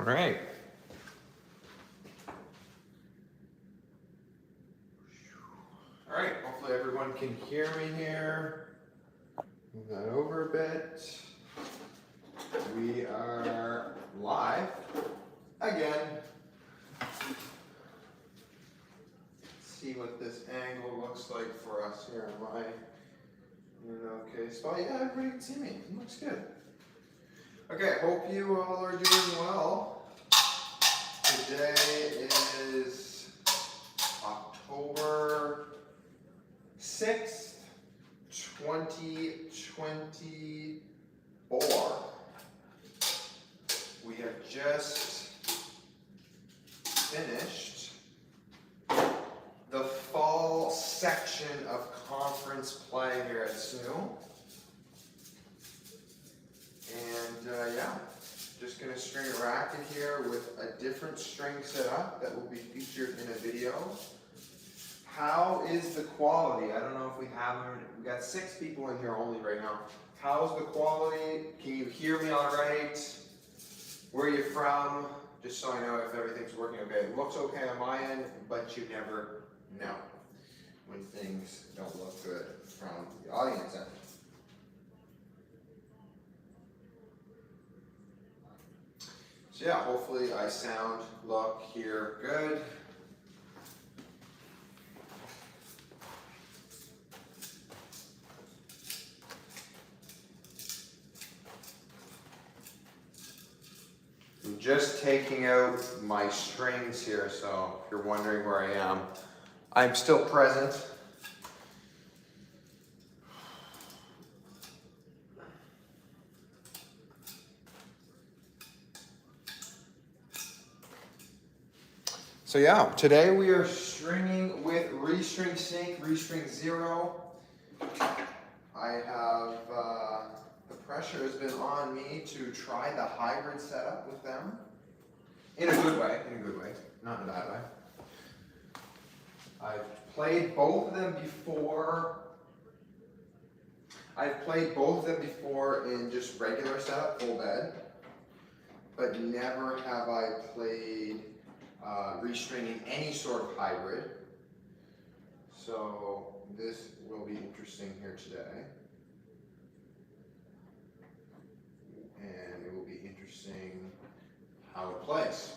right. All right, hopefully everyone can hear me here. Move that over a bit. We are live again. Let's see what this angle looks like for us here. Am I in an okay spot? Yeah, everybody can see me. It looks good. Okay, hope you all are doing well. Today is October 6th, 2024. We have just finished the fall section of conference play here at SNU. And yeah, just going to string a racket here with a different string setup that will be featured in a video. How is the quality? I don't know if we have them. We've got 6 people in here only right now. How's the quality? Can you hear me all right? Where are you from? Just so I know if everything's working okay. It looks okay on my end, but you never know when things don't look good from the audience end. So yeah, hopefully I sound, look, hear good. I'm just taking out my strings here, so if you're wondering where I am, I'm still present. So yeah, today we are stringing with Restring Sync, Restring 0. I have, the pressure has been on me to try the hybrid setup with them. In a good way, not in a bad way. I've played both of them before. In just regular setup, full bed. But never have I played restringing any sort of hybrid. So this will be interesting here today. And it will be interesting how it plays.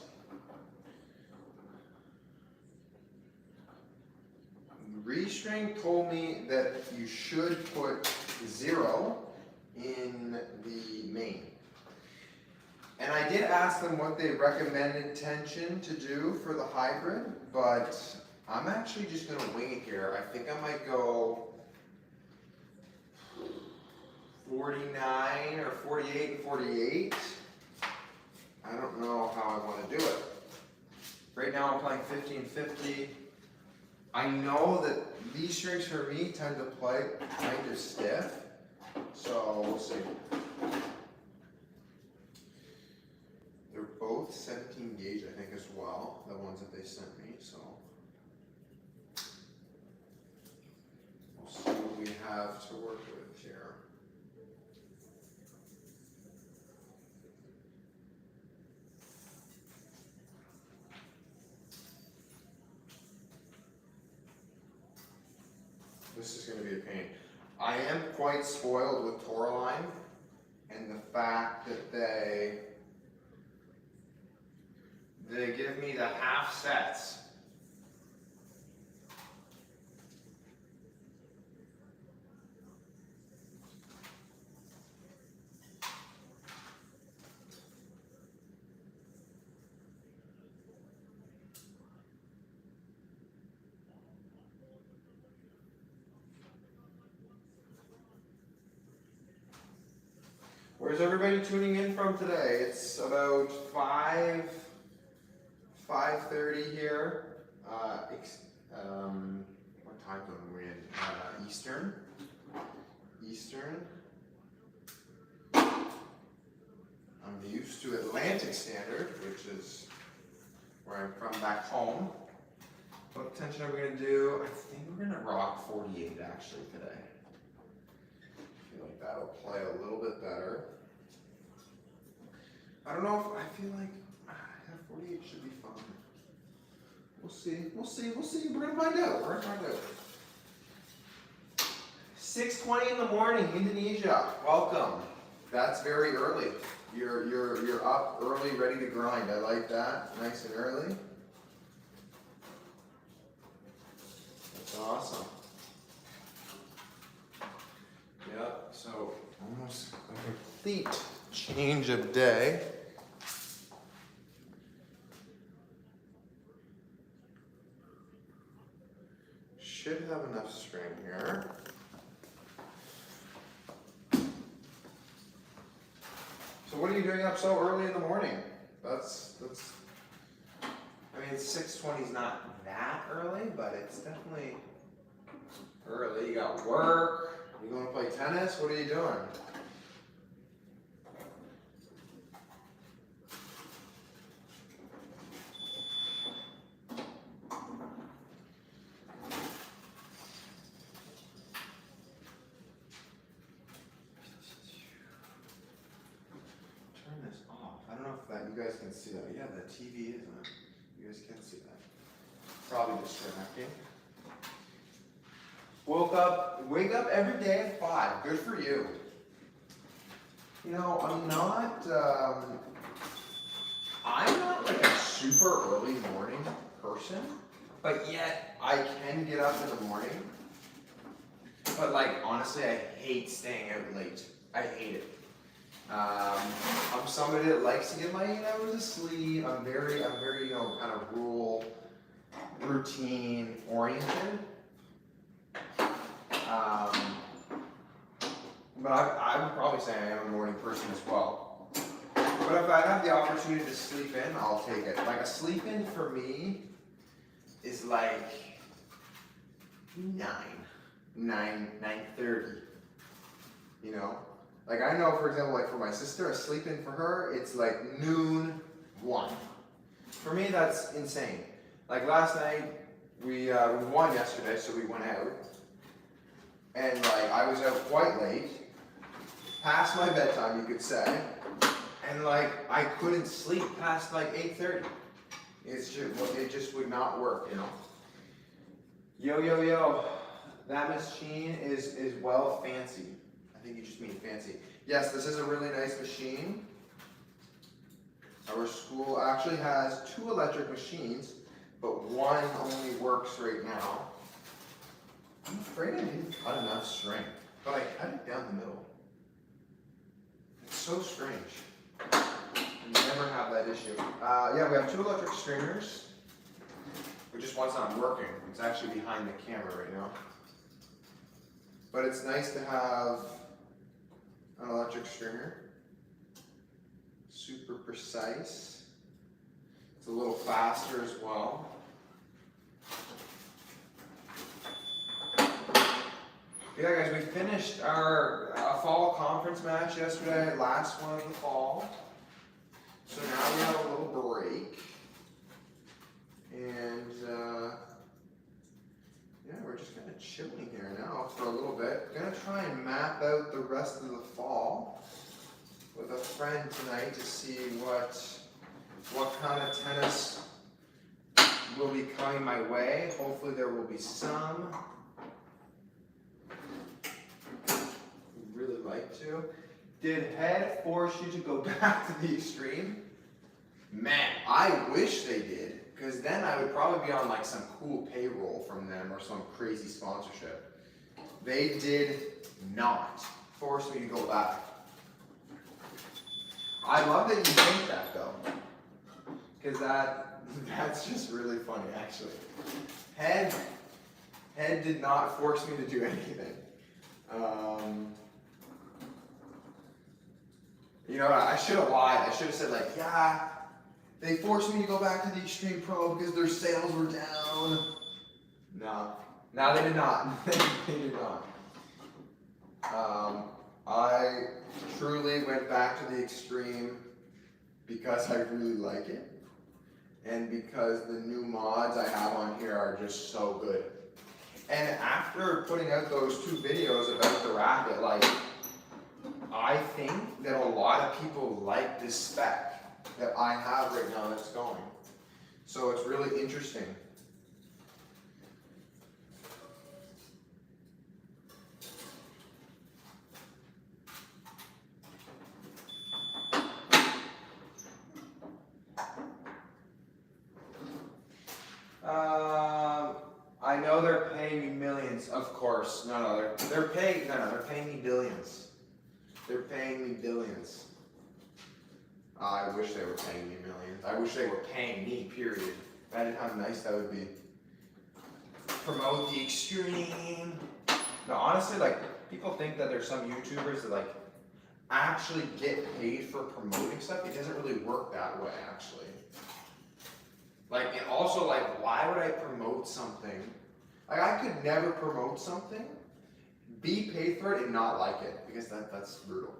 Restring told me that you should put 0 in the main. And I did ask them what they recommended tension to do for the hybrid, but I'm actually just going to wing it here. I think I might go 49 or 48 and 48. I don't know how I want to do it. Right now I'm playing 50-50. I know that these strings for me tend to play kind of stiff, so we'll see. They're both 17 gauge, I think, as well, the ones that they sent me, so we'll see what we have to work with here. This is going to be a pain. I am quite spoiled with Tourmaline and the fact that they give me the half sets. Where's everybody tuning in from today? It's about 5:30 here. What time zone are we in? Eastern. I'm used to Atlantic Standard, which is where I'm from back home. What tension are we going to do? I think we're going to rock 48 actually today. I feel like that'll play a little bit better. I don't know if I feel like 48 should be fine. We'll see. We're gonna find out. 6:20 in the morning, Indonesia. Welcome. That's very early. You're up early, ready to grind. I like that. Nice and early. That's awesome. Yep. So almost a complete change of day. Should have enough string here. So what are you doing up so early in the morning? That's I mean 6:20 is not that early, but it's definitely early. You got work, you going to play tennis? What are you doing? You guys can see that. Yeah, the TV is on. You guys can see that. Probably distracting. Wake up every day at 5. Good for you. You know, I'm not like a super early morning person, but yet I can get up in the morning. But like, honestly, I hate staying out late. I hate it. I'm somebody that likes to get my 8 hours of sleep. I'm very, you know, kind of rule, routine oriented. But I would probably say I am a morning person as well. But if I have the opportunity to sleep in, I'll take it. Like a sleep in for me is like 9:30. You know? Like I know, for example, like for my sister, a sleep in for her, it's like noon, 1. For me, that's insane. Like last night, we won yesterday, so we went out. And like I was out quite late, past my bedtime, you could say. And like I couldn't sleep past like 8:30. It just would not work, you know. Yo. That machine is well fancy. I think you just mean fancy. Yes, this is a really nice machine. Our school actually has 2 electric machines, but one only works right now. I'm afraid I didn't cut enough string, but I cut it down the middle. It's so strange. You never have that issue. Yeah, we have 2 electric stringers, but just one's not working. It's actually behind the camera right now. But it's nice to have an electric stringer. Super precise. It's a little faster as well. Yeah, guys, we finished our fall conference match yesterday, last one of the fall. So now we have a little break. And yeah, we're just kind of chilling here now for a little bit. Gonna try and map out the rest of the fall with a friend tonight to see what kind of tennis will be coming my way. Hopefully there will be some. Would really like to. Did Head force you to go back to the extreme? Man, I wish they did. Because then I would probably be on like some cool payroll from them or some crazy sponsorship. They did not force me to go back. I love that you think that though. Because that's just really funny actually. Head did not force me to do anything. You know, I should have lied. I should have said like, yeah, they forced me to go back to the Extreme Pro because their sales were down. No, they did not. They did not. I truly went back to the Extreme because I really like it. And because the new mods I have on here are just so good. And after putting out those 2 videos about the racket, like, I think that a lot of people like this spec that I have right now that's going. So it's really interesting. I know they're paying me millions, of course. They're paying me billions. They're paying me billions. I wish they were paying me millions. I wish they were paying me, period. Imagine how nice that would be. Promote the extreme. No, honestly, like, people think that there's some YouTubers that, like, actually get paid for promoting stuff. It doesn't really work that way, actually. Like, and also, like, why would I promote something? Like, I could never promote something, be paid for it, and not like it, because that's brutal.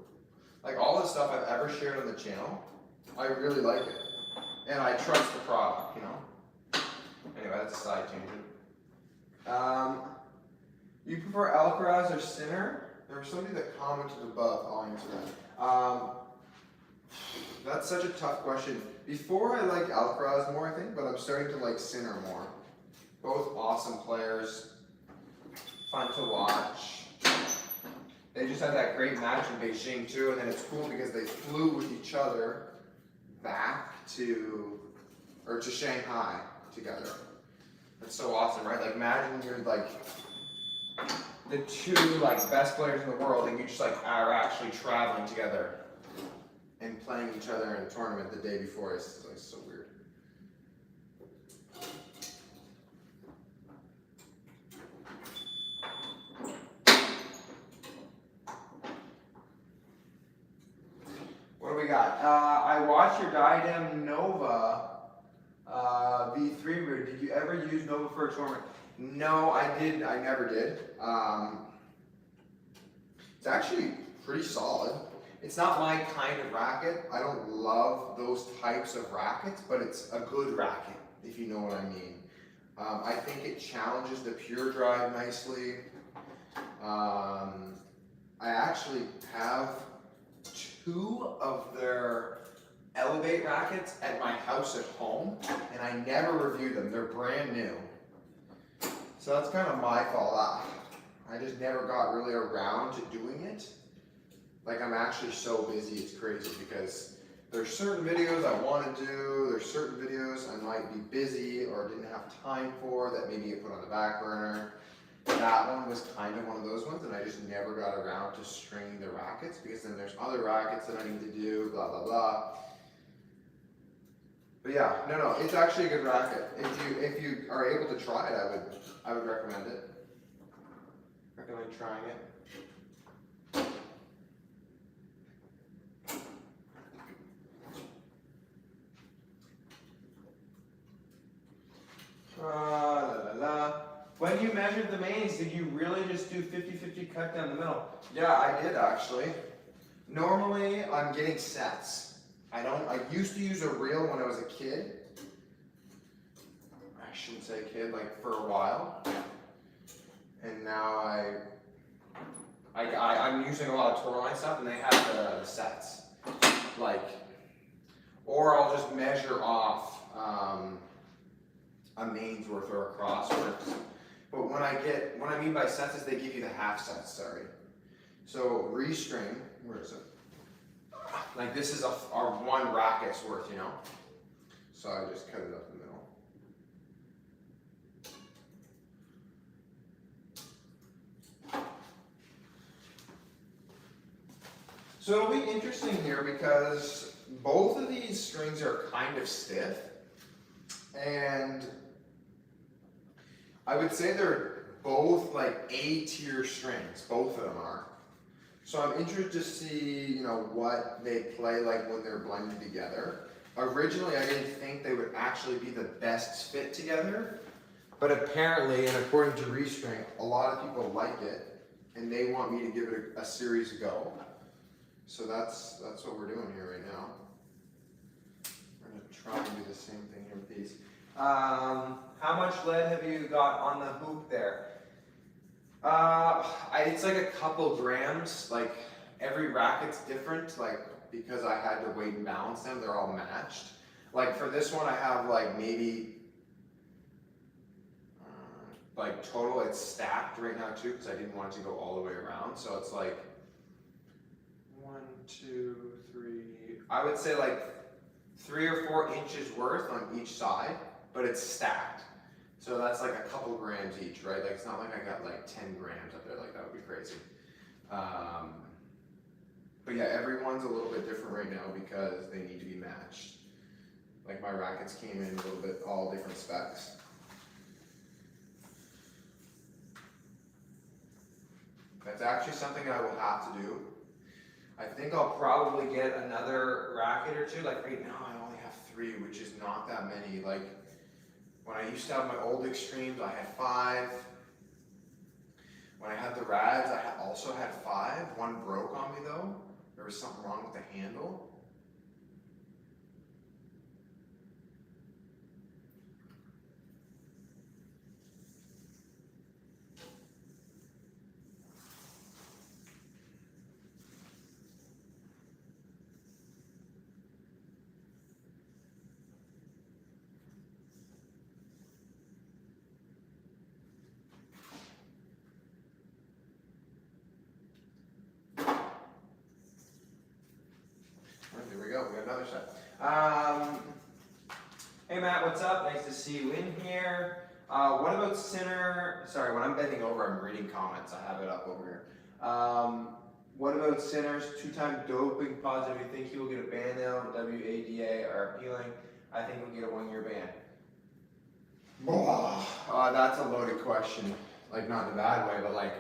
Like, all the stuff I've ever shared on the channel, I really like it. And I trust the product, you know? Anyway, that's a side tangent. You prefer Alcaraz or Sinner? There was somebody that commented above, I'll answer that. That's such a tough question. Before I liked Alcaraz more, I think, but I'm starting to like Sinner more. Both awesome players, fun to watch. They just had that great match in Beijing too, and then it's cool because they flew with each other back to Shanghai together. That's so awesome, right? Like, imagine you're like the two like best players in the world, and you just like are actually traveling together and playing each other in a tournament the day before. It's like so weird. What do we got? I watched your Diadem Nova V3 route. Did you ever use Nova for a tournament? No, I never did. It's actually pretty solid. It's not my kind of racket. I don't love those types of rackets, but it's a good racket, if you know what I mean. I think it challenges the pure drive nicely. I actually have 2 of their Elevate rackets at my house at home, and I never review them. They're brand new. So that's kind of my fault. I just never got really around to doing it. Like, I'm actually so busy, it's crazy, because there's certain videos I want to do, there's certain videos I might be busy or didn't have time for that maybe I put on the back burner. That one was kind of one of those ones, and I just never got around to stringing the rackets, because then there's other rackets that I need to do, blah, blah, blah. But yeah, no, it's actually a good racket. If you are able to try it, I would recommend it. Recommend trying it. When you measured the mains, did you really just do 50-50 cut down the middle? Yeah, I did actually. Normally, I'm getting sets. I used to use a reel when I was a kid. I shouldn't say kid, like for a while. And now I'm using a lot of Tourmaline stuff, and they have the sets. Like, or I'll just measure off a mains worth or a cross worth. But what I mean by sets is they give you the half sets, sorry. So restring, where is it? Like, this is our 1 racket's worth, you know? So I just cut it up the middle. So it'll be interesting here because both of these strings are kind of stiff, and I would say they're both like A-tier strings, both of them are. So I'm interested to see, you know, what they play like when they're blended together. Originally, I didn't think they would actually be the best fit together, but apparently, and according to Restring, a lot of people like it, and they want me to give it a series go. So that's what we're doing here right now. We're gonna try and do the same thing here with these. How much lead have you got on the hoop there? It's like a couple grams. Like, every racket's different, like, because I had to weight and balance them, they're all matched. Like for this one, I have like maybe, like total, it's stacked right now too, because I didn't want it to go all the way around. So it's like 1, 2, 3, I would say like 3 or 4 inches worth on each side, but it's stacked. So that's like a couple grams each, right? Like it's not like I got like 10 grams up there, like that would be crazy. But yeah, everyone's a little bit different right now because they need to be matched. Like my rackets came in a little bit, all different specs. That's actually something I will have to do. I think I'll probably get another racket or two. Like right now I only have 3, which is not that many. Like when I used to have my old Extremes, I had 5. When I had the Rads, I also had 5. One broke on me though. There was something wrong with the handle. There we go, we got another set. Hey Matt, what's up? Nice to see you in here. What about Sinner? Sorry, when I'm bending over, I'm reading comments. I have it up over here. What about Sinner's 2-time doping positive? You think he will get a ban now? WADA are appealing. I think he'll get a 1-year ban. That's a loaded question. Like, not in a bad way, but like,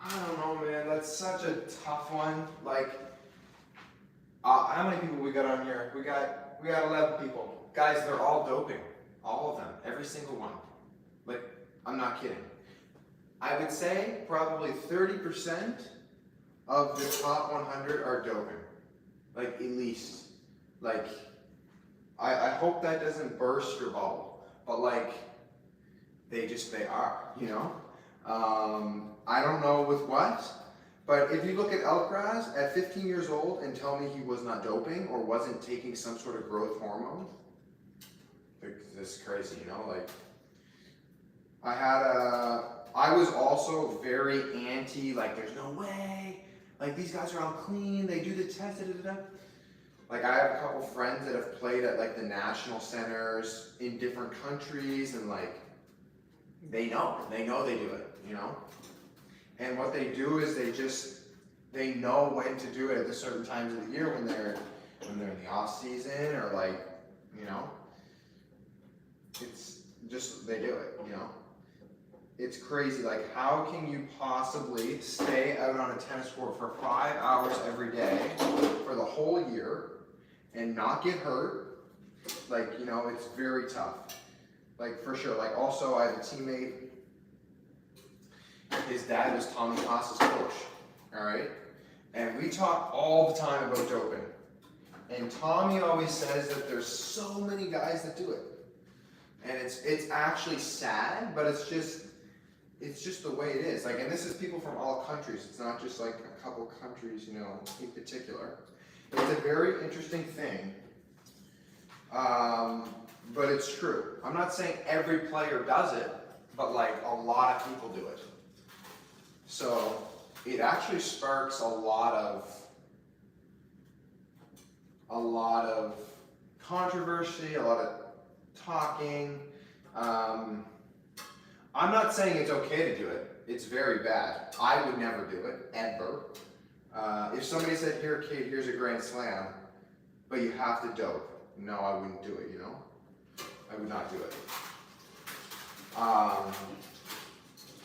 I don't know, man. That's such a tough one. Like, how many people we got on here? We got 11 people. Guys, they're all doping. All of them. Every single one. Like, I'm not kidding. I would say probably 30% of the top 100 are doping. Like, at least. Like, I hope that doesn't burst your bubble. But like, they are, you know? I don't know with what. But if you look at Alcaraz at 15 years old and tell me he was not doping or wasn't taking some sort of growth hormone, this is crazy, you know? Like, I was also very anti, like, there's no way. Like, these guys are all clean, they do the test, Like, I have a couple friends that have played at, like, the national centers in different countries, and, like, they know they do it, you know? And what they do is they know when to do it at the certain times of the year when they're in the off season, or like, you know, it's just, they do it, you know. It's crazy. Like, how can you possibly stay out on a tennis court for 5 hours every day for the whole year and not get hurt? Like, you know, it's very tough. Like, for sure. Like, also, I have a teammate. His dad was Tommy Haas's coach, all right? And we talk all the time about doping. And Tommy always says that there's so many guys that do it. And it's actually sad, but it's just the way it is. Like, and this is people from all countries. It's not just like a couple countries, you know, in particular. It's a very interesting thing. But it's true. I'm not saying every player does it, but like a lot of people do it. So it actually sparks a lot of controversy, a lot of talking. I'm not saying it's okay to do it. It's very bad. I would never do it, ever. If somebody said, here, Kate, here's a grand slam, but you have to dope. No, I wouldn't do it, you know? I would not do it.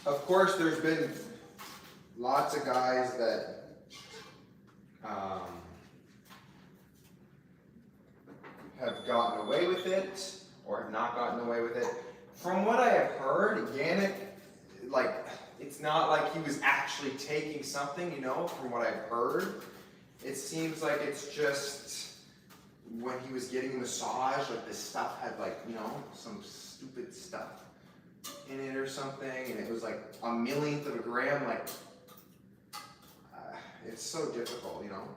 Of course, there's been lots of guys that have gotten away with it or have not gotten away with it. From what I have heard, Yannick, like, it's not like he was actually taking something, you know, from what I've heard. It seems like it's just when he was getting a massage, like this stuff had like, you know, some stupid stuff in it or something, and it was like a millionth of a gram, like, it's so difficult, you know.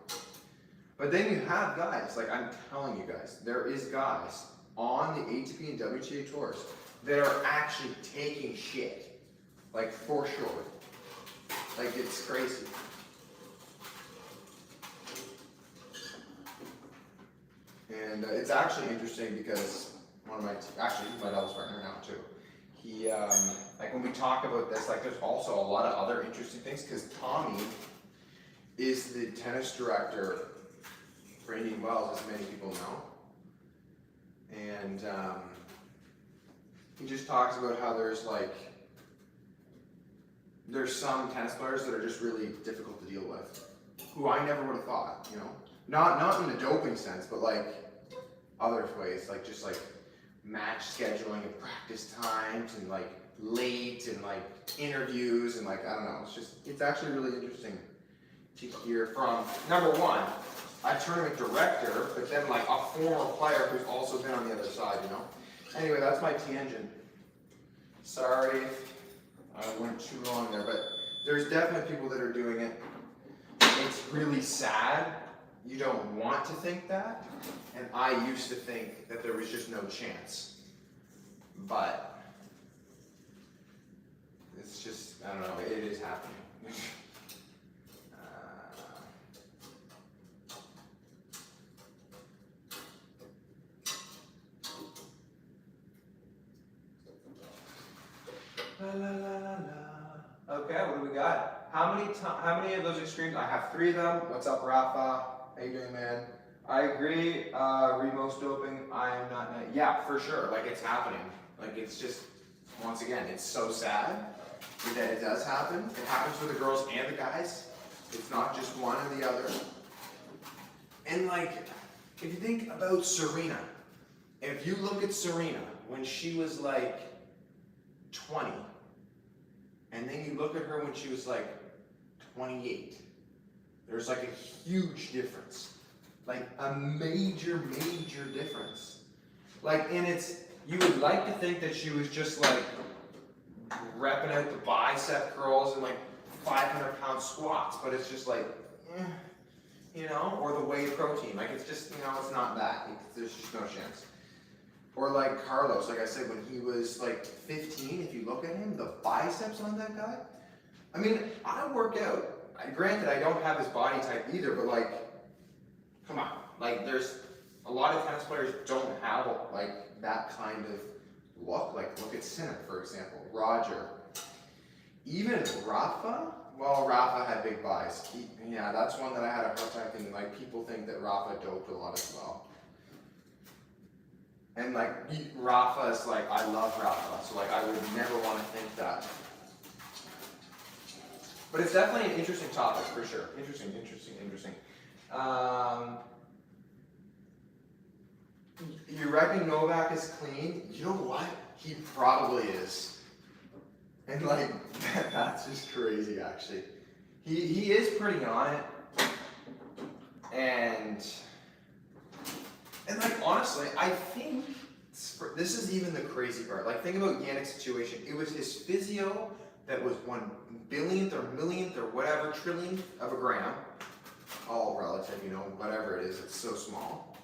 But then you have guys, like I'm telling you guys, there is guys on the ATP and WTA tours that are actually taking shit. Like for sure. Like it's crazy. And it's actually interesting because one of my, actually my doubles partner now too. He, like when we talk about this, like there's also a lot of other interesting things because Tommy is the tennis director for Indian Wells, as many people know. And he just talks about how there's some tennis players that are just really difficult to deal with, who I never would have thought, you know? Not in the doping sense, but like other ways, like just like match scheduling and practice times and like late and like interviews and like, I don't know, it's actually really interesting to hear from, number one, a tournament director, but then like a former player who's also been on the other side, you know? Anyway, that's my tangent. Sorry if I went too long there, but there's definitely people that are doing it. It's really sad. You don't want to think that, and I used to think that there was just no chance. But it's just, I don't know, it is happening. La, la, la, la, la. Okay, what do we got? How many of those extremes? I have 3 of them. What's up, Rafa? How you doing, man? I agree. Remo's doping. I am not. Yeah, for sure. Like it's happening. Like it's just, once again, it's so sad that it does happen. It happens for the girls and the guys. It's not just one or the other. And like, if you think about Serena, if you look at Serena when she was like 20, and then you look at her when she was like 28, there's like a huge difference. Like a major difference. Like, and it's, you would like to think that she was just like repping out the bicep curls and like 500-pound squats, but it's just like, you know, or the whey protein. Like it's just, you know, it's not that. There's just no chance. Or like Carlos, like I said, when he was like 15, if you look at him, the biceps on that guy. I mean, I work out. Granted, I don't have his body type either, but like, come on. Like there's a lot of tennis players don't have like that kind of look. Like look at Sinner, for example, Roger. Even Rafa, well, Rafa had big buys. Yeah, that's one that I had a hard time thinking. Like people think that Rafa doped a lot as well. And like Rafa is like, I love Rafa, so like I would never want to think that. But it's definitely an interesting topic for sure. Interesting. You reckon Novak is clean? You know what? He probably is. And like, that's just crazy actually. He is pretty on it. And like honestly, I think this is even the crazy part. Like think about Yannick's situation. It was his physio that was 1/100000th or millionth or whatever trillionth of a gram. All relative, you know, whatever it is, it's so small.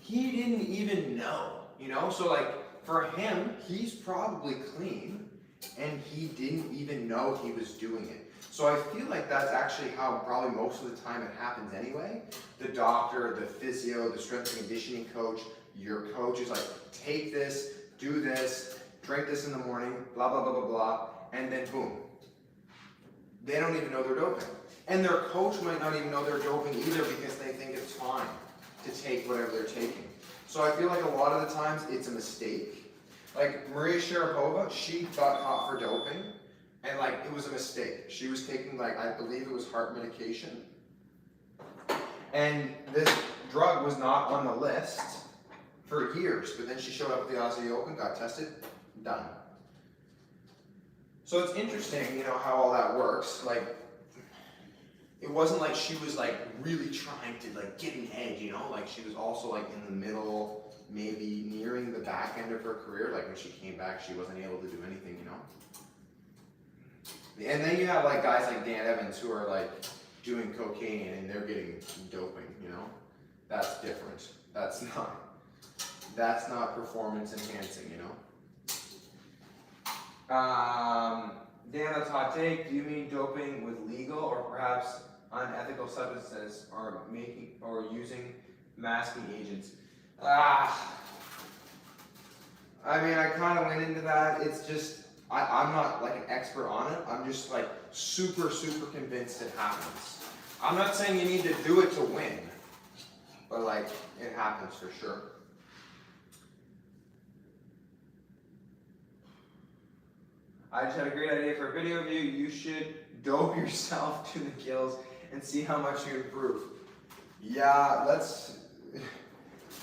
He didn't even know, you know? So like for him, he's probably clean and he didn't even know he was doing it. So I feel like that's actually how probably most of the time it happens anyway. The doctor, the physio, the strength and conditioning coach, your coach is like, take this, do this, drink this in the morning, blah, blah, blah, blah, blah, and then boom. They don't even know they're doping. And their coach might not even know they're doping either because they think it's fine to take whatever they're taking. So I feel like a lot of the times it's a mistake. Like Maria Sharapova, she got caught for doping. And like, it was a mistake. She was taking like, I believe it was heart medication. And this drug was not on the list for years, but then she showed up at the Aussie Open, got tested, done. So it's interesting, you know, how all that works. Like, it wasn't like she was like really trying to like get an edge, you know? Like she was also like in the middle, maybe nearing the back end of her career. Like when she came back, she wasn't able to do anything, you know? And then you have like guys like Dan Evans who are like doing cocaine and they're getting doping, you know? That's different. That's not performance enhancing, you know? Daniel's hot take, do you mean doping with legal or perhaps unethical substances or using masking agents? I mean, I kind of went into that. It's just, I'm not like an expert on it. I'm just like super convinced it happens. I'm not saying you need to do it to win, but like it happens for sure. I just had a great idea for a video of you. You should dope yourself to the gills and see how much you improve. Yeah, let's.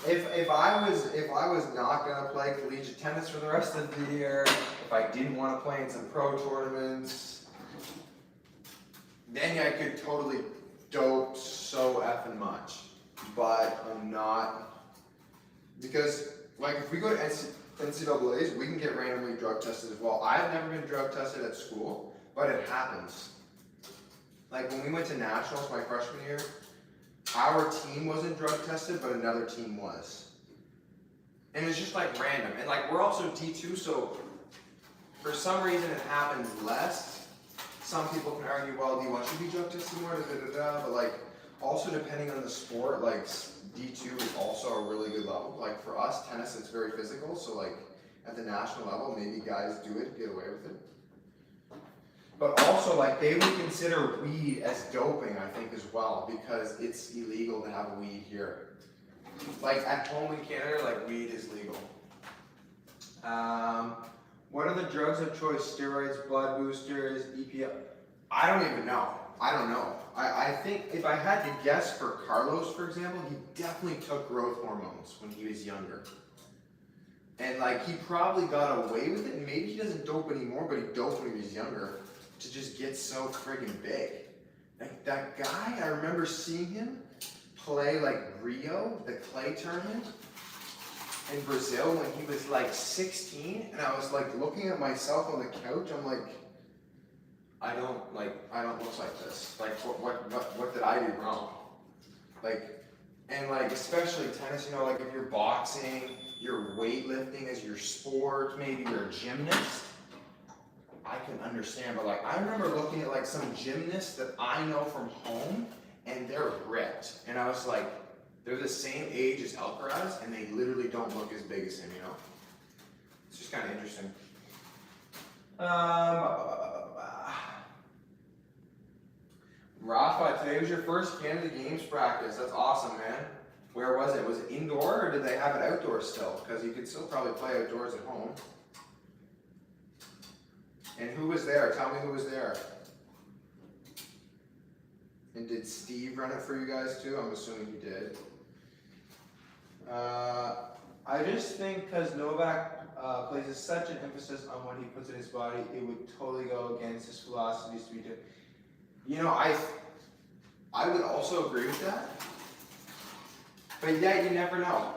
If I was not gonna play collegiate tennis for the rest of the year, if I didn't want to play in some pro tournaments, then I could totally dope so effing much. But I'm not, because like if we go to NCAA's, we can get randomly drug tested as well. I've never been drug tested at school, but it happens. Like when we went to nationals my freshman year, our team wasn't drug tested, but another team was. And it's just like random. And like we're also D2, so for some reason it happens less. Some people can argue, well, do you want to be drug tested more? But like also depending on the sport, like D2 is also a really good level. Like for us, tennis, it's very physical. So like at the national level, maybe guys do it, get away with it. But also, like, they would consider weed as doping, I think, as well, because it's illegal to have weed here. Like, at home in Canada, like, weed is legal. What are the drugs of choice? Steroids, blood boosters, EPO? I don't even know. I don't know. I think if I had to guess for Carlos, for example, he definitely took growth hormones when he was younger. And, like, he probably got away with it, and maybe he doesn't dope anymore, but he doped when he was younger. To just get so friggin' big. Like that guy, I remember seeing him play like Rio, the clay tournament in Brazil when he was like 16, and I was like looking at myself on the couch, I'm like, I don't look like this. Like what did I do wrong? Like, and like especially tennis, you know, like if you're boxing, you're weightlifting as your sport, maybe you're a gymnast, I can understand, but like I remember looking at like some gymnasts that I know from home, and they're ripped, and I was like, they're the same age as Alcaraz, and they literally don't look as big as him, you know? It's just kind of interesting. Rafa, today was your first Canada Games practice. That's awesome, man. Where was it? Was it indoor, or did they have it outdoors still? Because you could still probably play outdoors at home. And who was there? Tell me who was there. And did Steve run it for you guys too? I'm assuming he did. I just think because Novak places such an emphasis on what he puts in his body, it would totally go against his philosophies to be different. You know, I would also agree with that. But yeah, you never know.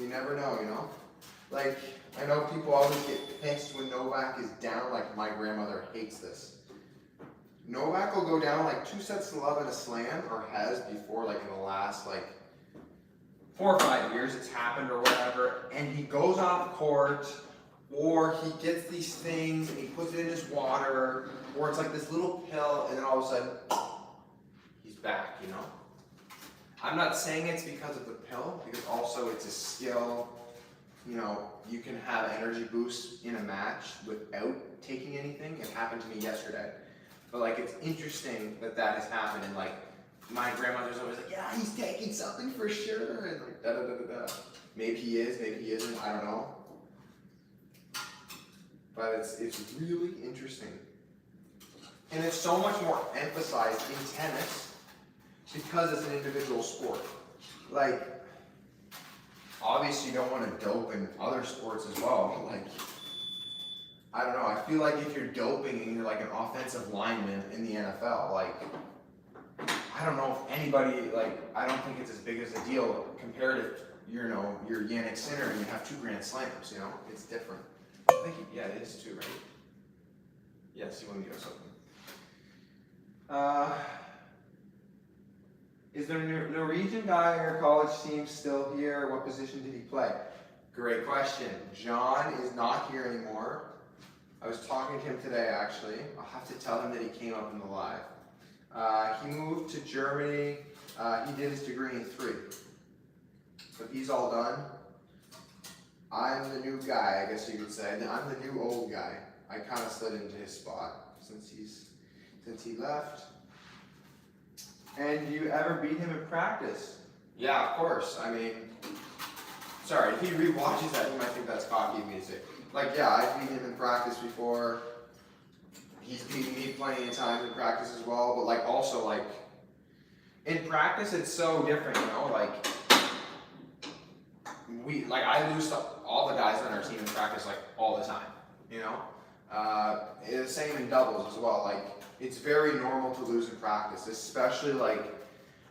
You never know, you know? Like, I know people always get pissed when Novak is down, like my grandmother hates this. Novak will go down like 2-0 in a slam, or has before, like in the last like 4 or 5 years it's happened or whatever, and he goes off court, or he gets these things and he puts it in his water, or it's like this little pill, and then all of a sudden, he's back, you know? I'm not saying it's because of the pill, because also it's a skill. You know, you can have energy boosts in a match without taking anything. It happened to me yesterday. But like, it's interesting that that has happened, and like, my grandmother's always like, yeah, he's taking something for sure, and like, da-da-da-da-da. Maybe he is, maybe he isn't, I don't know. But it's really interesting. And it's so much more emphasized in tennis because it's an individual sport. Like, obviously you don't want to dope in other sports as well, but like, I don't know, I feel like if you're doping and you're like an offensive lineman in the NFL, like, I don't know if anybody, like, I don't think it's as big as a deal compared to, you know, you're Yannick Sinner and you have 2 Grand Slams, you know, it's different. I think, yeah, it is 2, right? Yes, he won the US Open. Is the Norwegian guy in your college team still here? What position did he play? Great question. John is not here anymore. I was talking to him today, actually. I'll have to tell him that he came up in the live. He moved to Germany. He did his degree in 3. So he's all done. I'm the new guy, I guess you could say. I'm the new old guy. I kind of slid into his spot since he left. And do you ever beat him in practice? Yeah, of course. I mean, sorry, if he re-watches that, he might think that's cocky music. Like, yeah, I've beaten him in practice before. He's beaten me plenty of times in practice as well, but like also like, in practice it's so different, you know, like, I lose to all the guys on our team in practice like all the time, you know? The same in doubles as well, like, it's very normal to lose in practice, especially like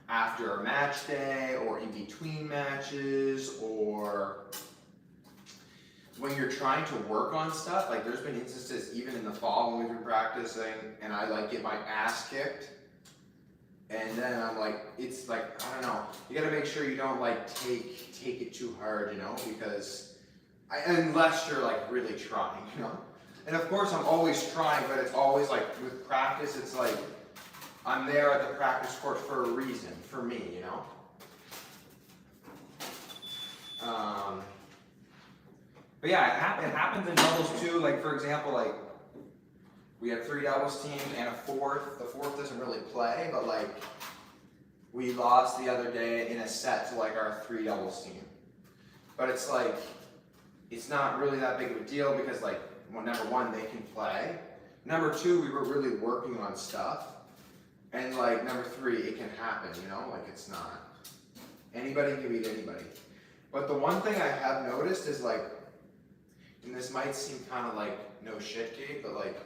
after a match day or in between matches or when you're trying to work on stuff. Like there's been instances even in the fall when we've been practicing and I like get my ass kicked and then I'm like, it's like, I don't know, you gotta make sure you don't like take it too hard, you know, because unless you're like really trying, you know. And of course I'm always trying, but it's always like with practice, it's like I'm there at the practice court for a reason, for me, you know. But yeah, it happens in doubles too. Like for example, like we have 3 doubles teams and a 4th. The 4th doesn't really play, but like we lost the other day in a set to like our 3 doubles team. But it's like, it's not really that big of a deal because like, well, number 1, they can play. Number 2, we were really working on stuff. And like number 3, it can happen, you know, like it's not. Anybody can beat anybody. But the one thing I have noticed is like, and this might seem kind of like no shit, Kate, but like,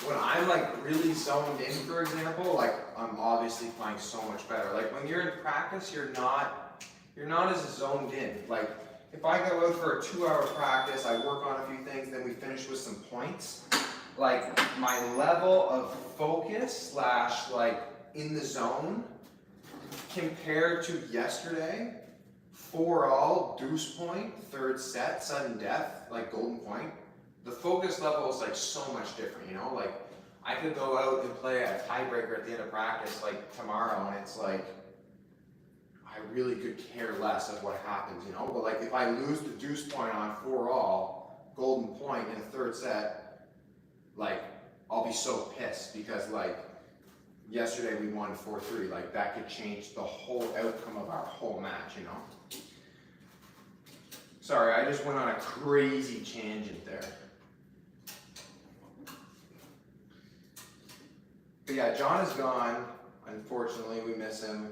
when I'm like really zoned in, for example, like I'm obviously playing so much better. Like when you're in practice, you're not as zoned in. Like if I go out for a 2-hour practice, I work on a few things, then we finish with some points. Like my level of focus / like in the zone compared to yesterday, 4-all, deuce point, 3rd set, sudden death, like golden point. The focus level is like so much different, you know? Like I could go out and play a tiebreaker at the end of practice like tomorrow and it's like, I really could care less of what happens, you know? But like if I lose the deuce point on 4-all, golden point in a 3rd set, like I'll be so pissed because like yesterday we won 4-3, like that could change the whole outcome of our whole match, you know? Sorry, I just went on a crazy tangent there. But yeah, John is gone. Unfortunately, we miss him.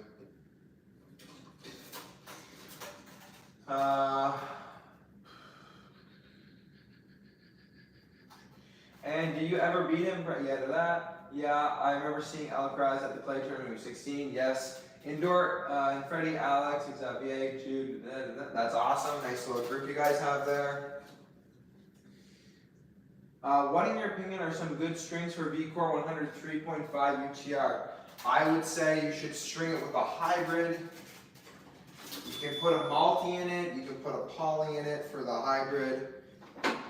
And do you ever beat him? Yeah, to that. Yeah, I remember seeing Alcaraz at the play tournament when he was 16. Yes. Indoor, and Freddie, Alex, Xavier, Jude. That's awesome. Nice little group you guys have there. What, in your opinion, are some good strings for VCore 103.5 UTR? I would say you should string it with a hybrid. You can put a multi in it. You can put a poly in it for the hybrid.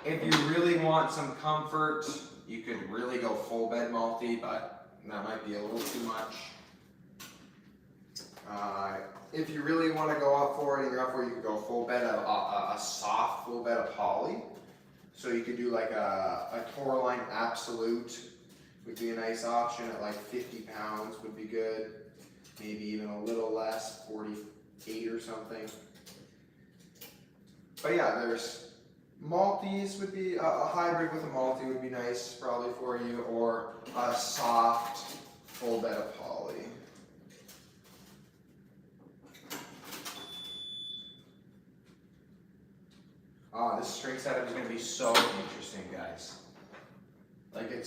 If you really want some comfort, you could really go full bed multi, but that might be a little too much. If you really want to go up for it and you're up for it, you could go full bed of a soft full bed of poly. So you could do like a Tourline Absolute would be a nice option at like 50 pounds would be good. Maybe even a little less, 48 or something. But yeah, there's multis would be, a hybrid with a multi would be nice probably for you, or a soft full bed of poly. This string setup is going to be so interesting, guys. Like it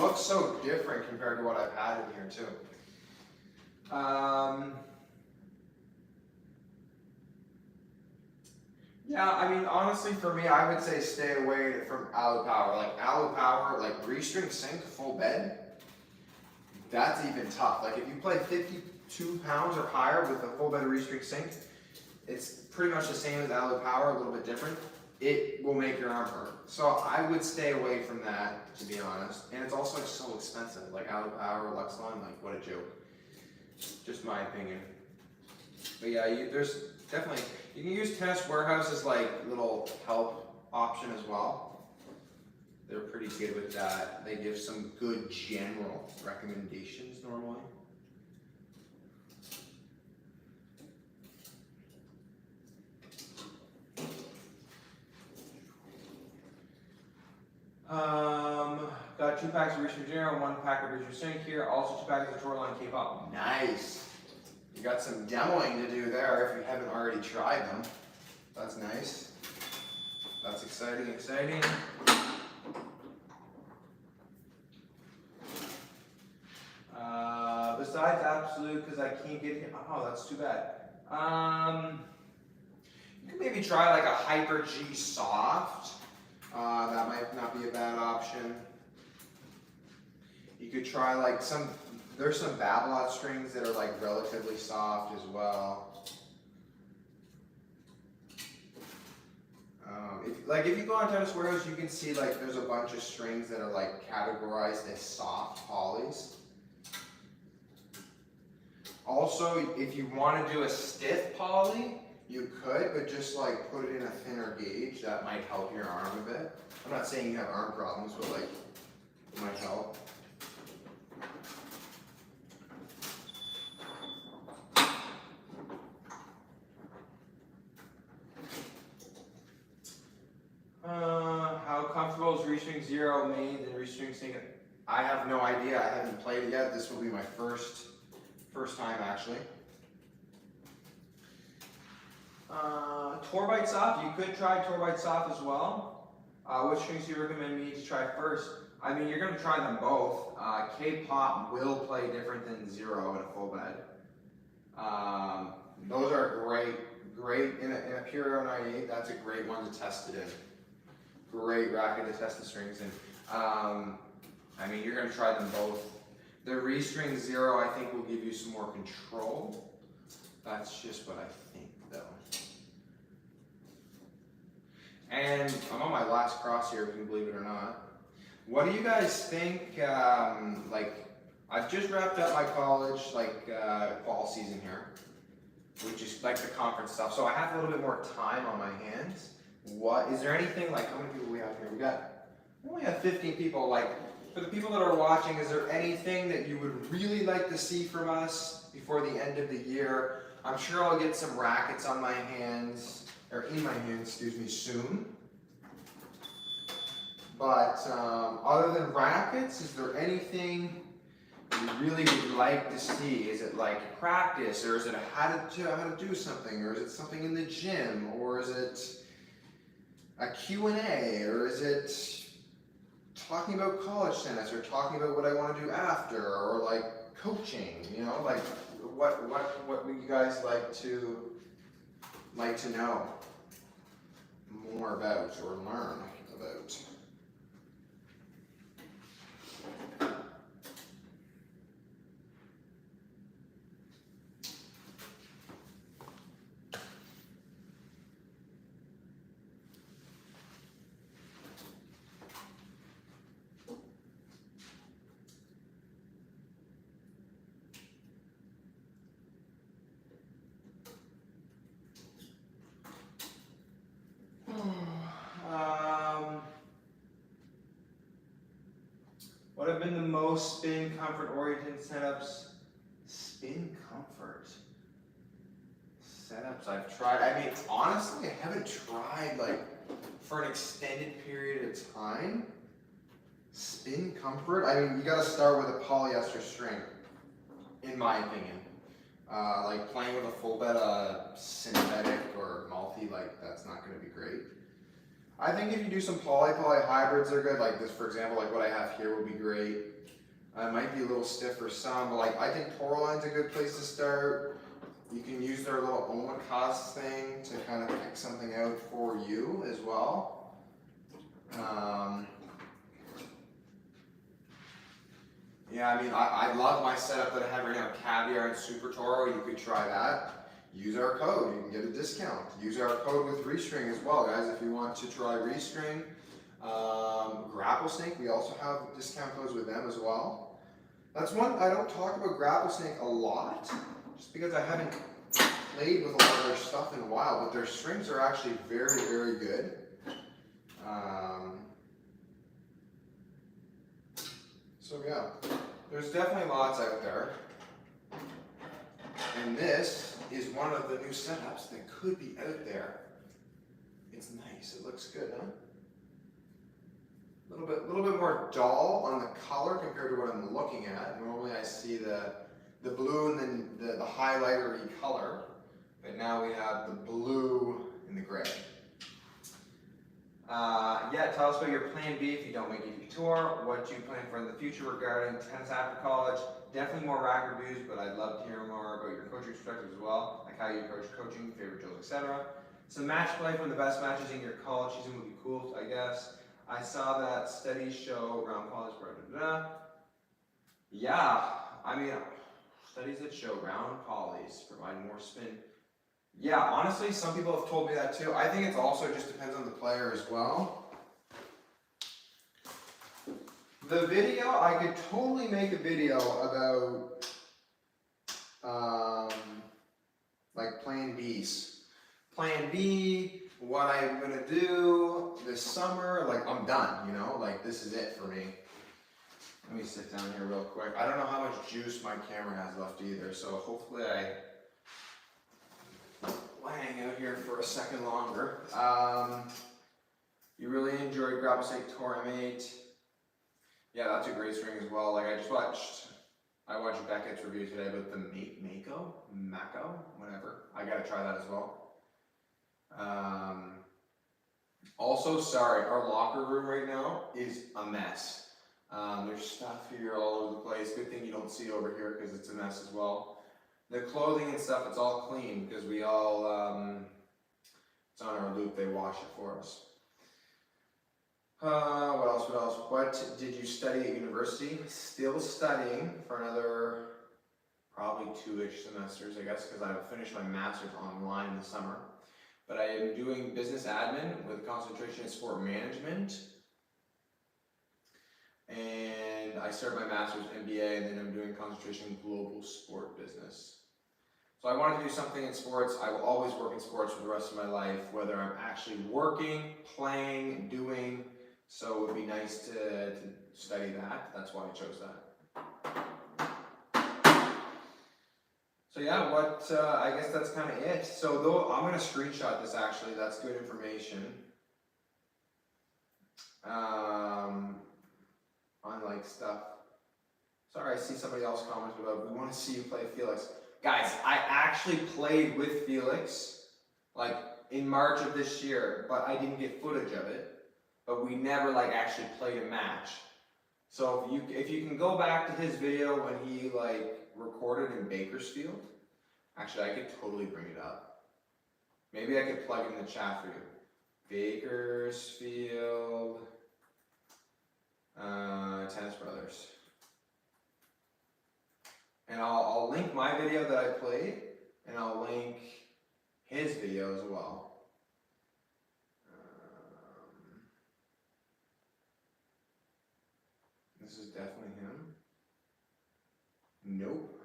looks so different compared to what I've had in here too. Yeah, I mean, honestly, for me, I would say stay away from Alu Power. Like Alu Power, like restring sync full bed, that's even tough. Like if you play 52 pounds or higher with a full bed restring sink, it's pretty much the same as Allo Power, a little bit different. It will make your arm hurt. So I would stay away from that, to be honest. And it's also so expensive. Like Allo Power, Luxon, like what a joke. Just my opinion. But yeah, there's definitely, you can use Tennis Warehouse as like little help option as well. They're pretty good with that. They give some good general recommendations normally. Got 2 packs of Restring Zero, 1 pack of Restring Sync here. Also 2 packs of Tourmaline K-Pop. Nice. You got some demoing to do there if you haven't already tried them. That's nice. That's exciting, exciting. Besides Absolute, because I can't get him. Oh, that's too bad. You could maybe try like a Hyper G Soft. That might not be a bad option. You could try like there's some Babolat strings that are like relatively soft as well. If you go on Tennis Warehouse, you can see like there's a bunch of strings that are like categorized as soft polys. Also, if you want to do a stiff poly, you could, but just like put it in a thinner gauge. That might help your arm a bit. I'm not saying you have arm problems, but like it might help. How comfortable is Restring Zero mains and Restring Sync? I have no idea. I haven't played it yet. This will be my first time actually. Torbite Soft, you could try Torbite Soft as well. Which strings do you recommend me to try first? I mean, you're going to try them both. K-Pop will play different than Zero in a full bed. Those are great in a Pure 98. That's a great one to test it in. Great racket to test the strings in. I mean, you're going to try them both. The Restring Zero, I think, will give you some more control. That's just what I think, though. And I'm on my last cross here, if you can believe it or not. What do you guys think? Like, I've just wrapped up my college, fall season here, which is like the conference stuff. So I have a little bit more time on my hands. Is there anything, like, how many people we have here? We only have 15 people. Like, for the people that are watching, is there anything that you would really like to see from us before the end of the year? I'm sure I'll get some rackets on my hands, or in my hands, excuse me, soon. But other than rackets, is there anything you really would like to see? Is it like practice, or is it how to do something, or is it something in the gym, or is it a Q&A, or is it talking about college tennis, or talking about what I want to do after, or like coaching, you know, like what would you guys like to know more about or learn about? What have been the most spin comfort oriented setups? Spin comfort setups I've tried. I mean, honestly, I haven't tried like for an extended period of time. Spin comfort. I mean, you got to start with a polyester string, in my opinion. Like playing with a full bed of synthetic or multi, like that's not going to be great. I think if you do some poly hybrids, they're good. Like this, for example, like what I have here would be great. It might be a little stiff for some, but like I think Toraline's a good place to start. You can use their little Omakase thing to kind of pick something out for you as well. Yeah, I mean, I love my setup that I have right now, Caviar and Super Toro. You could try that. Use our code, you can get a discount. Use our code with Restring as well, guys, if you want to try Restring. Grapple Snake, we also have discount codes with them as well. That's one, I don't talk about Grapple Snake a lot, just because I haven't played with a lot of their stuff in a while, but their strings are actually very, very good. So yeah, there's definitely lots out there. And this is one of the new setups that could be out there. It's nice, it looks good, huh? A little bit more dull on the color compared to what I'm looking at. Normally I see the blue and then the highlighter-y color, but now we have the blue and the gray. Yeah, tell us about your plan B if you don't make it to tour. What do you plan for in the future regarding tennis after college? Definitely more rack reviews, but I'd love to hear more about your coaching perspective as well, like how you approach coaching, favorite drills, etc. Some match play from the best matches in your college season would be cool, I guess. I saw that studies show round polys, blah, blah, blah. Yeah, I mean, studies that show round polys provide more spin. Yeah, honestly, some people have told me that too. I think it also just depends on the player as well. The video, I could totally make a video about like plan Bs. Plan B, what I'm gonna do this summer, like I'm done, you know, like this is it for me. Let me sit down here real quick. I don't know how much juice my camera has left either, so hopefully will hang out here for a second longer. You really enjoyed Grapple Snake Tour M8. Yeah, that's a great string as well. Like I watched Beckett's review today about the Mako, whatever. I gotta try that as well. Also, sorry, our locker room right now is a mess. There's stuff here all over the place. Good thing you don't see over here because it's a mess as well. The clothing and stuff, it's all clean because we all, it's on our loop, they wash it for us. What else? What did you study at university? Still studying for another probably 2-ish semesters, I guess, because I will finish my master's online this summer. But I am doing business admin with concentration in sport management. And I started my master's MBA, and then I'm doing concentration in global sport business. So I wanted to do something in sports. I will always work in sports for the rest of my life, whether I'm actually working, playing, doing. So it would be nice to study that. That's why I chose that. So yeah, I guess that's kind of it. So though I'm going to screenshot this actually. That's good information. On like stuff. Sorry, I see somebody else commented about, we want to see you play Felix. Guys, I actually played with Felix, like in March of this year, but I didn't get footage of it. But we never like actually played a match. So if you can go back to his video when he like recorded in Bakersfield, actually I could totally bring it up. Maybe I could plug in the chat for you. Bakersfield Tennis Brothers. And I'll link my video that I played, and I'll link his video as well. This is definitely him. Nope.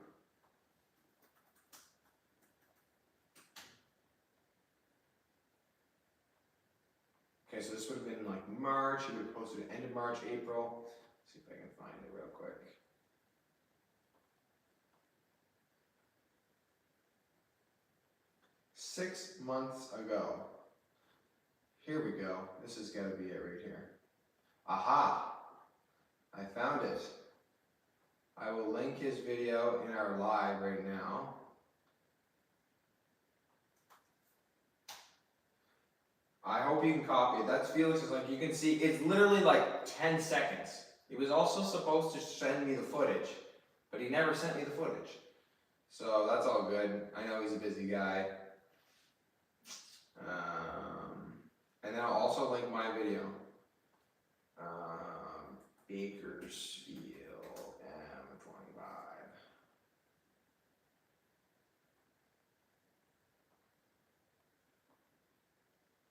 Okay, so this would have been like March. He would have posted it end of March, April. Let's see if I can find it real quick. Six months ago. Here we go. This is gotta be it right here. Aha! I found it. I will link his video in our live right now. I hope you can copy it. That's Felix's, like you can see, it's literally like 10 seconds. He was also supposed to send me the footage, but he never sent me the footage. So that's all good. I know he's a busy guy. And then I'll also link my video. Bakersfield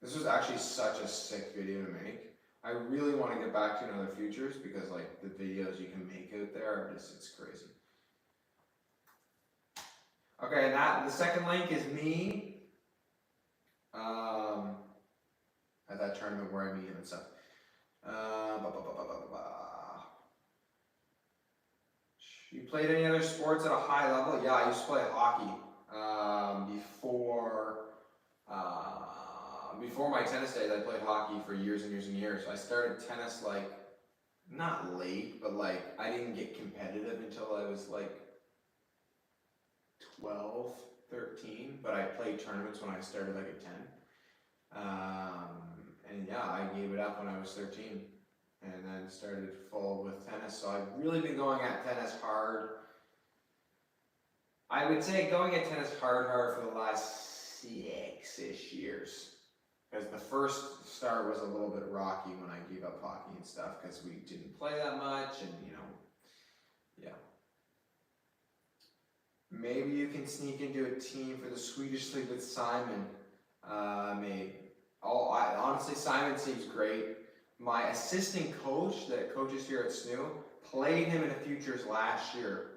This was actually such a sick video to make. I really want to get back to another futures because like the videos you can make out there are just, it's crazy. Okay, and the second link is me at that tournament where I meet him and stuff. You played any other sports at a high level? Yeah, I used to play hockey before my tennis days. I played hockey for years and years and years. I started tennis like not late, but like I didn't get competitive until I was like 12, 13, but I played tournaments when I started like at 10. And yeah, I gave it up when I was 13 and then started full with tennis. So I've really been going at tennis hard. I would say going at tennis hard for the last 6-ish years. Because the first start was a little bit rocky when I gave up hockey and stuff because we didn't play that much and you know, yeah. Maybe you can sneak into a team for the Swedish League with Simon. Maybe. Honestly, Simon seems great. My assistant coach that coaches here at SNU played him in a futures last year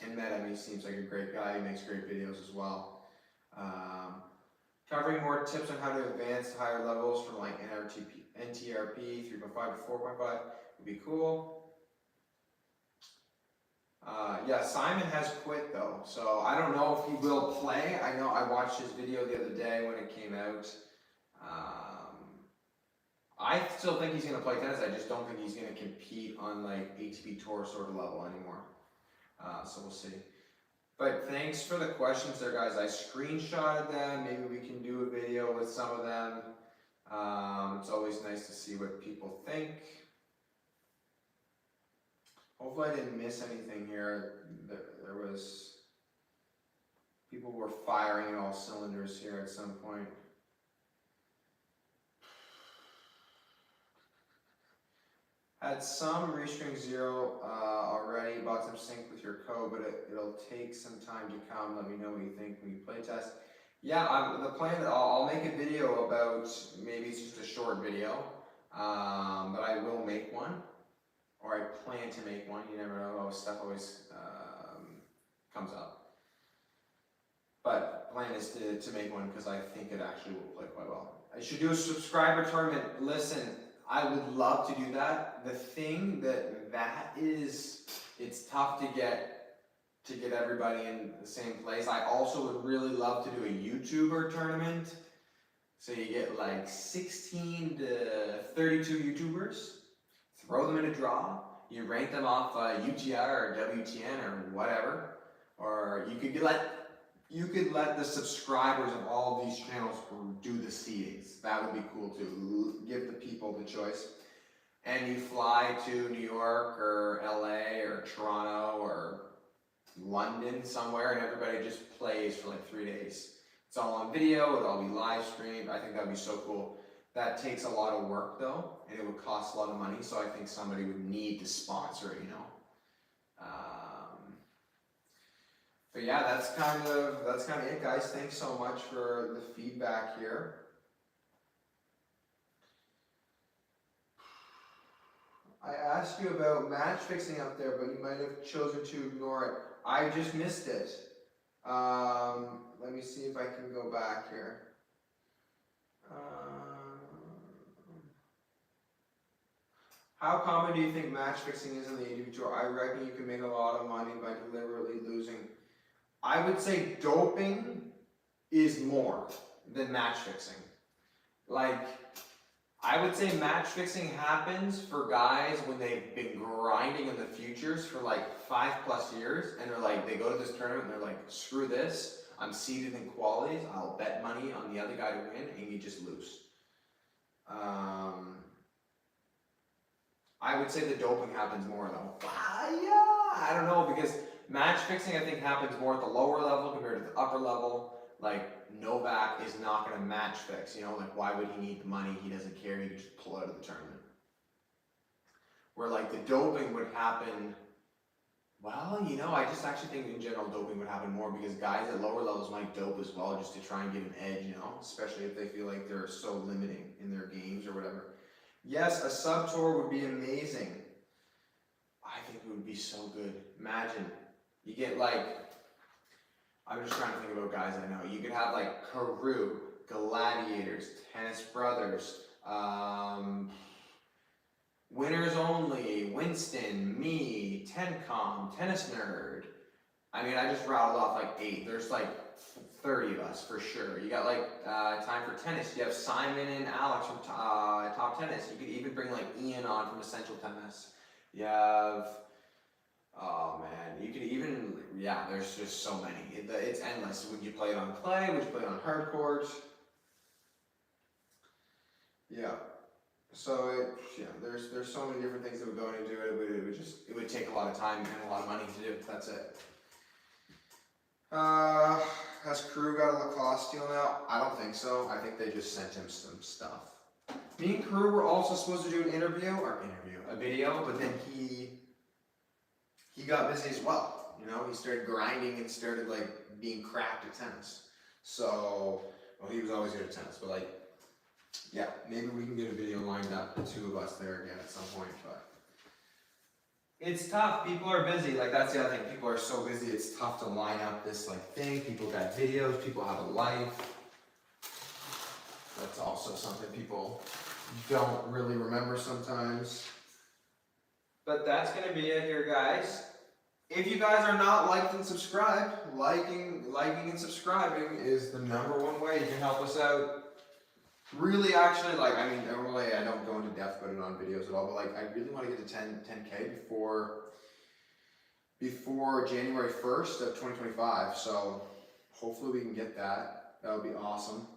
and met him. He seems like a great guy. He makes great videos as well. Covering more tips on how to advance to higher levels from like NTRP 3.5 to 4.5 would be cool. Yeah, Simon has quit though, so I don't know if he will play. I know I watched his video the other day when it came out. I still think he's going to play tennis. I just don't think he's going to compete on like ATP Tour sort of level anymore. So we'll see. But thanks for the questions there, guys. I screenshotted them. Maybe we can do a video with some of them. It's always nice to see what people think. Hopefully I didn't miss anything here. There was, people were firing all cylinders here at some point. Had some Restring Zero already, bought some sync with your code, but it'll take some time to come. Let me know what you think when you play test. Yeah, the plan, I'll make a video about, maybe it's just a short video, but I will make one, or I plan to make one. You never know, stuff always comes up. But the plan is to make one because I think it actually will play quite well. I should do a subscriber tournament. Listen, I would love to do that. The thing that is, it's tough to get everybody in the same place. I also would really love to do a YouTuber tournament. So you get like 16 to 32 YouTubers, throw them in a draw, you rank them off UTR or WTN or whatever, or you could let the subscribers of all these channels do the seedings. That would be cool too. Give the people the choice. And you fly to New York or LA or Toronto or London somewhere and everybody just plays for like 3 days. It's all on video, it'll all be live streamed. I think that'd be so cool. That takes a lot of work though, and it would cost a lot of money, so I think somebody would need to sponsor it, you know. But yeah, that's kind of it, guys. Thanks so much for the feedback here. I asked you about match fixing up there, but you might have chosen to ignore it. I just missed it. Let me see if I can go back here. How common do you think match fixing is in the ATP Tour? I reckon you can make a lot of money by deliberately losing. I would say doping is more than match fixing. Like, I would say match fixing happens for guys when they've been grinding in the futures for like 5+ years, and they're like, they go to this tournament and they're like, screw this, I'm seeded in qualities, I'll bet money on the other guy to win, and you just lose. I would say the doping happens more though. Yeah, I don't know, because match fixing I think happens more at the lower level compared to the upper level. Like Novak is not going to match fix, you know, like why would he need the money? He doesn't care, he can just pull out of the tournament. Where like the doping would happen Well, you know, I just actually think in general doping would happen more because guys at lower levels might dope as well just to try and get an edge, you know, especially if they feel like they're so limiting in their games or whatever. Yes, a sub tour would be amazing. I think it would be so good. Imagine you get like, I'm just trying to think about guys I know. You could have like Carew, Gladiators, Tennis Brothers, Winners Only, Winston, me, Tencom, Tennis Nerd. I mean, I just rattled off like 8. There's like 30 of us for sure. You got like Time for Tennis. You have Simon and Alex from Top Tennis. You could even bring like Ian on from Essential Tennis. You have, oh man, you could even, yeah, there's just so many. It's endless. Would you play it on clay? Would you play it on hard court? Yeah. So there's so many different things that would go into it, but It would take a lot of time and a lot of money to do. That's it. Has Carew got a Lacoste deal now? I don't think so. I think they just sent him some stuff. Me and Carew were also supposed to do an a video, but then he got busy as well. You know, he started grinding and started like being cracked at tennis. So, well, he was always good at tennis, but like, yeah, maybe we can get a video lined up, the two of us there again at some point, but it's tough. People are busy. Like, that's the other thing. People are so busy. It's tough to line up this like thing. People got videos. People have a life. That's also something people don't really remember sometimes. But that's gonna be it here, guys. If you guys are not liked and subscribed, liking and subscribing is the #1 way you can help us out. Really, actually, like, I mean, normally I don't go into depth about it on videos at all, but like, I really want to get to 10K before January 1st of 2025. So hopefully we can get that. That would be awesome.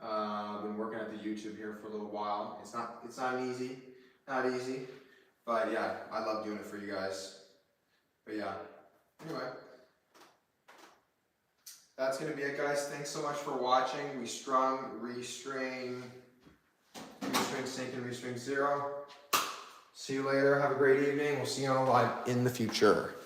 I've been working at the YouTube here for a little while. It's not easy, but yeah, I love doing it for you guys. But yeah, anyway, that's gonna be it, guys. Thanks so much for watching. We strung, restring, sync, and restring 0. See you later. Have a great evening. We'll see you on live in the future.